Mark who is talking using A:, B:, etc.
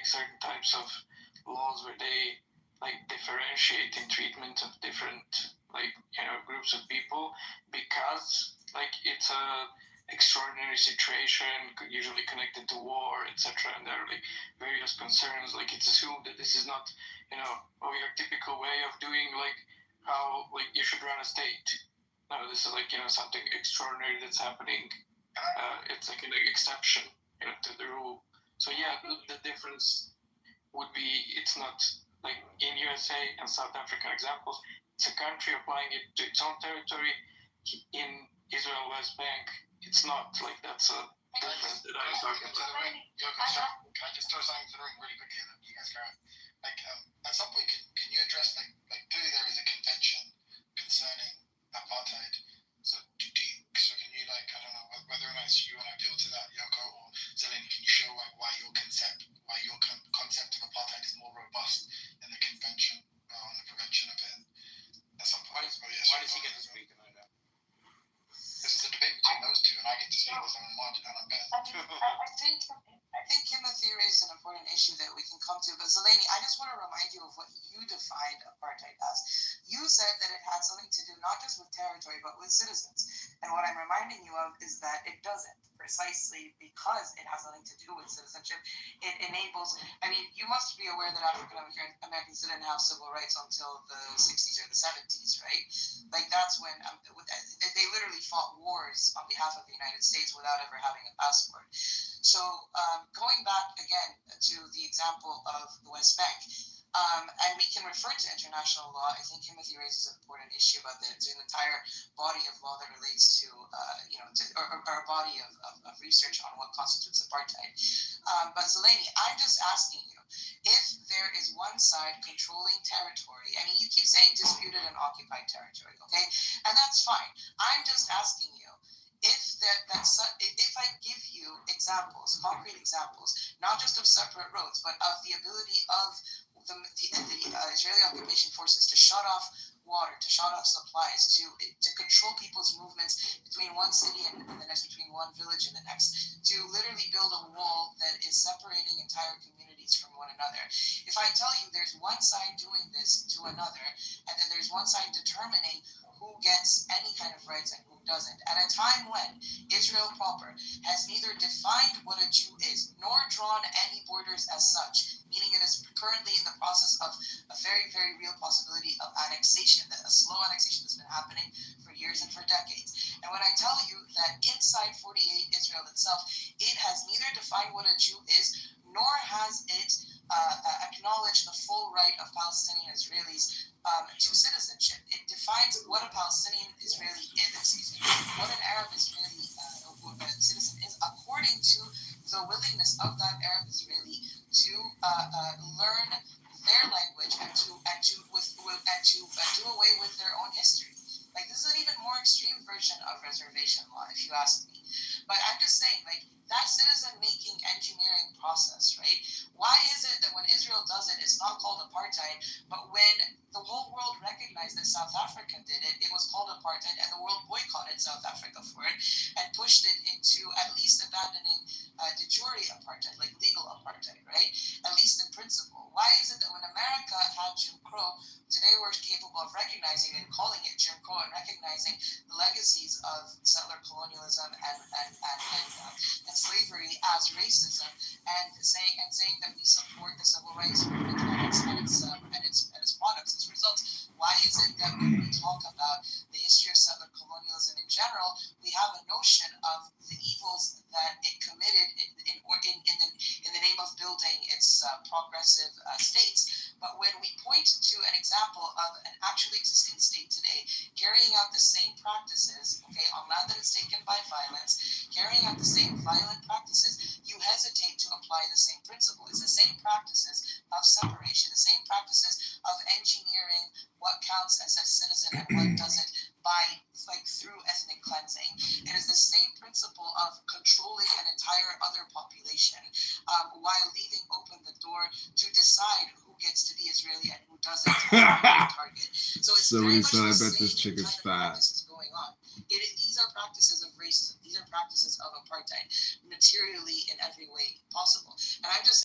A: like certain types of laws where they like differentiate in treatment of different groups of people because like it's a extraordinary situation usually connected to war, etc., and there are like various concerns. Like it's assumed that this is not your typical way of doing like how like you should run a state. No, this is like something extraordinary that's happening. It's like an exception to the rule. So yeah, the difference would be it's not like in USA and South African examples. It's a country applying it to its own territory. In Israel West Bank, it's not like that's a difference that I'm talking about.
B: Can I just throw something to the ring really quickly and you guys carry on? Like at some point, can you address like clearly there is a convention concerning apartheid. So can you like I don't know whether or not it's you and I appeal to that, Yoko or Zeleny, can you show why your concept of apartheid is more robust than the convention on the prevention of it? At some point.
C: Why does he get to speak on that?
B: This is a debate between those two, and I get to speak because I'm a margin and I'm better.
D: I think Timothy raised an important issue that we can come to. But Zeleny, I just want to remind you of what you defined apartheid as. You said that it had something to do not just with territory, but with citizens. And what I'm reminding you of is that it doesn't, precisely because it has nothing to do with citizenship. It enables, you must be aware that African Americans didn't have civil rights until the 60s or the 70s, right? Like that's when they literally fought wars on behalf of the United States without ever having a passport. So going back again to the example of the West Bank, and we can refer to international law. I think Timothy raises an important issue about the entire body of law that relates to, or a body of research on what constitutes apartheid. But Zeleny, I'm just asking you, if there is one side controlling territory, you keep saying disputed and occupied territory, okay? And that's fine. I'm just asking you, if I give you examples, concrete examples, not just of separate roads, but of the ability of the Israeli occupation forces to shut off water, to shut off supplies, to control people's movements between one city and the next, between one village and the next, to literally build a wall that is separating entire communities from one another. If I tell you there's one side doing this to another, and then there's one side determining who gets any kind of rights and who doesn't, at a time when Israel proper has neither defined what a Jew is, nor drawn any borders as such, meaning it is currently in the process of a very, very real possibility of annexation, a slow annexation that's been happening for years and for decades. And when I tell you that inside 48 Israel itself, it has neither defined what a Jew is, nor has it acknowledged the full right of Palestinian Israelis to citizenship. It defines what a Palestinian Israeli is, what an Arab Israeli citizen is, according to the willingness of that Arab Israeli to learn their language and to do away with their own history. Like, this is an even more extreme version of reservation law, if you ask me. But I'm just saying, like, that citizen-making engineering process, right? Why is it that when Israel does it, it's not called apartheid, but when the whole world recognized that South Africa did it, it was called apartheid, and the world boycotted South Africa for it, and pushed it into at least abandoning de jure apartheid, like legal apartheid, right? At least in principle. Why is it that when America had Jim Crow, today we're capable of recognizing and calling it Jim Crow and recognizing the legacies of settler colonialism and slavery as racism, and saying that we support the civil rights movement and its products, its results? Why is it that when we talk about the history of settler colonialism in general, we have a notion of the evils that it committed in the name of building its progressive states? But when we point to an example of an actually existing state today carrying out the same practices, okay, on land that is taken by violence, carrying out the same violent practices, you hesitate to apply the same principle. It's the same practices of separation, the same practices of engineering what counts as a citizen and what doesn't through ethnic cleansing. It is the same principle of controlling an entire other population while leaving open the door to decide who gets to be Israeli and who doesn't target. So it's very much the
E: I bet this chick is fat.
D: Going on. These are practices of racism. These are practices of apartheid, materially in every way possible. And I'm just